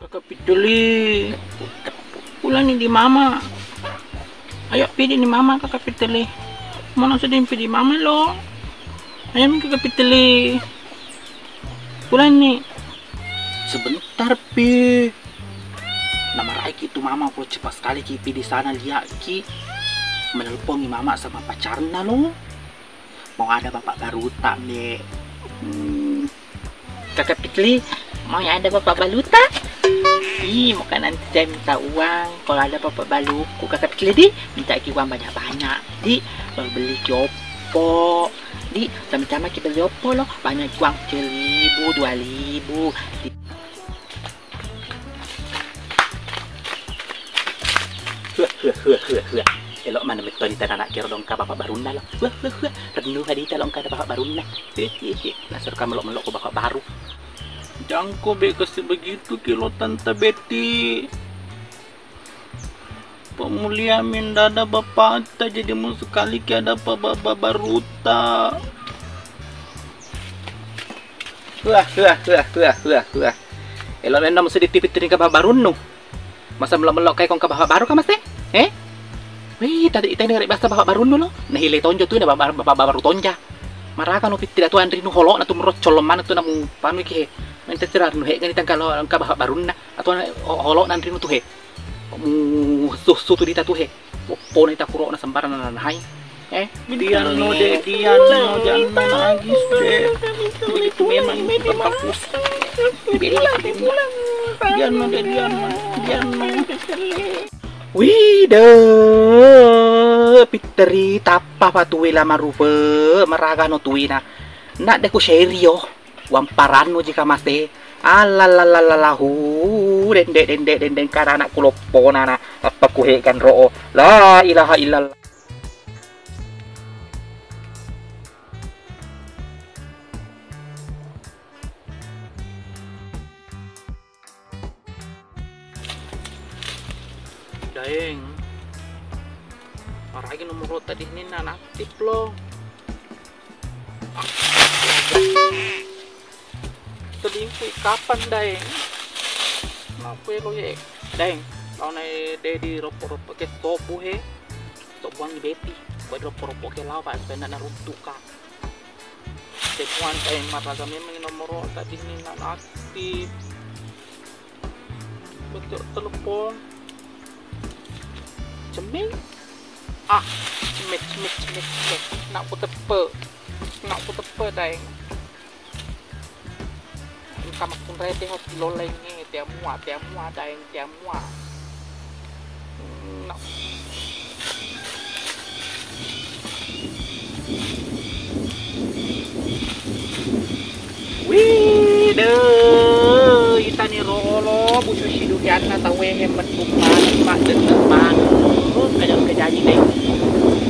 Kakak Pituli, pulang nih di mama. Ayo pidi ni mama kakak Pituli. Mana sedih pidi mama lo. Ayo nih kakak Pituli. Pulang nih. Sebentar pi. Nama Raiki itu mama kok cepat sekali ki pi di sana lihat ki. Menelpon mama sama pacarnya lo. Mau ada bapak baru tak dek. Kakak Pituli, mau ada bapak baluta? Ih, bukan nanti saya minta uang. Kalau ada bapak baluku kakak Pituli di minta uang banyak-banyak. Di baru beli jopo. Di sama-sama kita beli jopo loh. Banyak uang 1.000, 2.000. Di... Elok mana betul di tanah nak kira dong ka bapak baruna lo. Renuh hadi talong ka bapak baruna. Nasur ka melok-melok ko bapak baru. Jangko be kasi begitu kilo tante Betty. Pemulia minda ada bapak ta jadi mau sekali ki ada bapak baruta. Elok nenda mesti ditipit-tipit ka bapak barun no. Masa melok-melok kay kong ka bapak baru ka mas eh? Wih, tadi kita dengar bahasa bapak baru dulu. Nah, hile tonjo tuh ada bapak baru tonja. Marah kan opit tidak tuh Andri nu holok na tuh merot coloman tuh namu panu ke. Nanti cerah nu he kan kalau ka bapak baru na atau holok Andri nu tuh he. Susu tuh dita tuh he. Opo na ita kuro na sambaran na hai. Dian no jangan nangis deh. Begitu memang bagus. Dian no. Wih deh, Piteri tapa patuwe la marupe meraga no tuina. Nak deku serio, wamparano jika mas de. Alalalalalalahu, dendek karena anak kulopo nana apa kuhe kan roo. La ilaha illallah. Daeng, orang lagi nomor tadi ini nan aktif loh. Selingkuh kapan Daeng? Kenapa lo ya? Daeng, tahun ini dedi ropo-ropo ke sobu he, sobu ang Betty, buat ropo-ropo ke lawa supaya nak runtuka. Semuan Daeng maraga memang nomor tadi ini nan aktif. Betul telepon. Cemil cemek nak ku tepe Daeng kamu pun rete hot lo lenge tiamua Daeng tiamua nak wih deh itani rolo busu sidu kiana tawe hemat kuman mak depan kayak kejadi deh.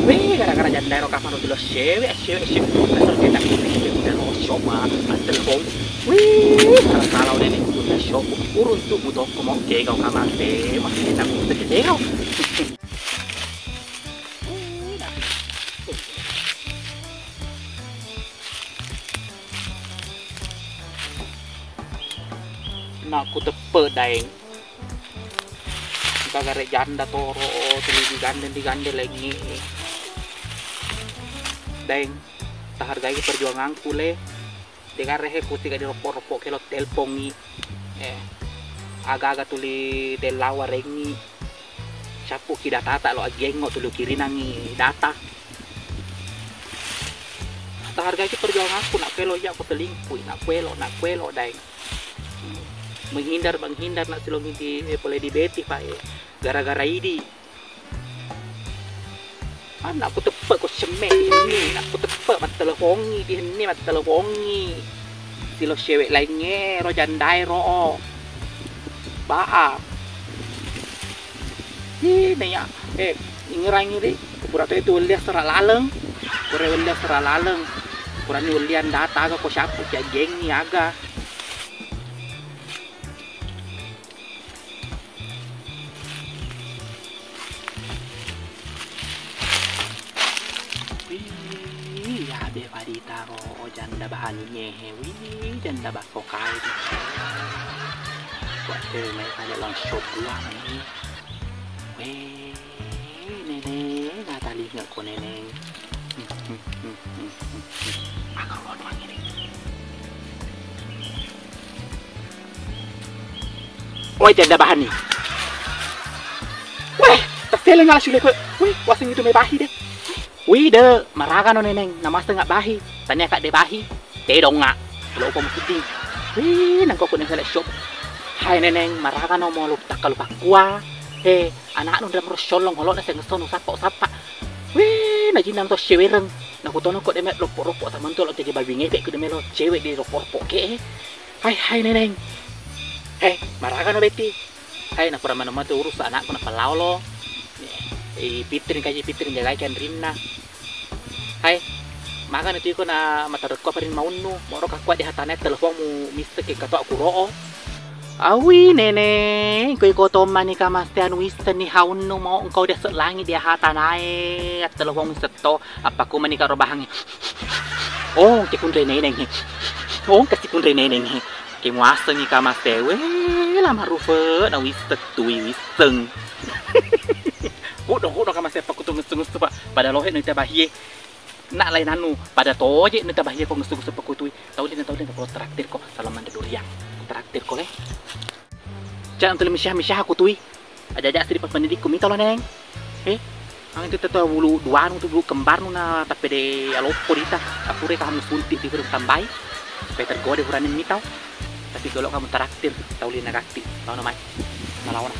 Wih, gara-gara janda ro kamar dulu cewek. Asal kita udah coba telepon. Wih, kalau ini udah show urun tuh butuh komong kau kamar deh, masih kita butuh kejengau. Nah, aku tepe Daeng. Gara janda toro digande lagi Daeng tak hargai perjuanganku le dengan rehe ku tiga di ropo-ropo kelot telpongi agak-agak tuli delawa rengi sapu ki data lo agengok tulu kiri nangi data tak hargai perjuanganku nak kelo ya aku telingkuh nak kuelo Daeng menghindar nak silongi di boleh di Betty pak gara-gara ini aku tepat kok semek ini aku tepat mat telepongi di sini mat telepongi silo cewek lainnya ro jandai ro baa ini ya ngirang ini pura itu lihat serah laleng kurang ulian data agak kok siapa jengi agak janda bahannya hewi janda basokai buat cewek mereka ada lang shop buah nih. Weh, neneng, Natali nggak kok neneng. Aku mau doang ini. Woi, janda bahan nih. Weh, terseleng ngalah sulit kok. Wih, wasing itu may bahi deh. Wih, deh, maraga no neneng, nama setengah bahi. Tanya kak de bahi, de dong nggak. Kalau kamu sedih, wih, nang kok neng selek shop. Hai neneng, maraga no mau lupa kalau pakua. He, anak nu dalam rosolong holok nasi ngeson sapa. Wih, najinan to cewek reng. Nah, kutono kok demet ropok sama tuh lo jadi babi ngepek ku demelo cewek di ropok ke. Hai neneng. Hei, maraga no beti. Hai, nak kurang mana tuh urus anakku nak palau lo. Pitrin jaga ikan rinna. Hai, makan itu na mata rekop parin maunu, moro kakwa di hatane telepon mu mister ke kato aku roo. Awi neneng, kau iko toman ni kamaste anu mister ni haunu mau engkau dia selangi dia hatanae telepon mister to apa ku manika robahangi. Oh, kipun neneng. Oh, kasipun neneng. Kimu aseng ni kamaste we lama rufe na mister tui wiseng. Hudong kamaste pak kutu ngestu pak pada lohe nu bahie. Nak lain anu pada toje nu bahie kok ngestu pak kutu. Tahu dia kalau traktir kok salaman de duriang. Traktir kok leh. Jangan tulis misah aku tuh. Aja sedikit pendidik ku minta lo neng. Ang itu tetap bulu dua nu tuh bulu kembar nu na tapi de alopo dita. Aku rek kamu suntik di kurang tambai. Peter gode huranin mitau. Tapi kalau kamu traktir tahu lina kakti. Tahu namanya. Malawan.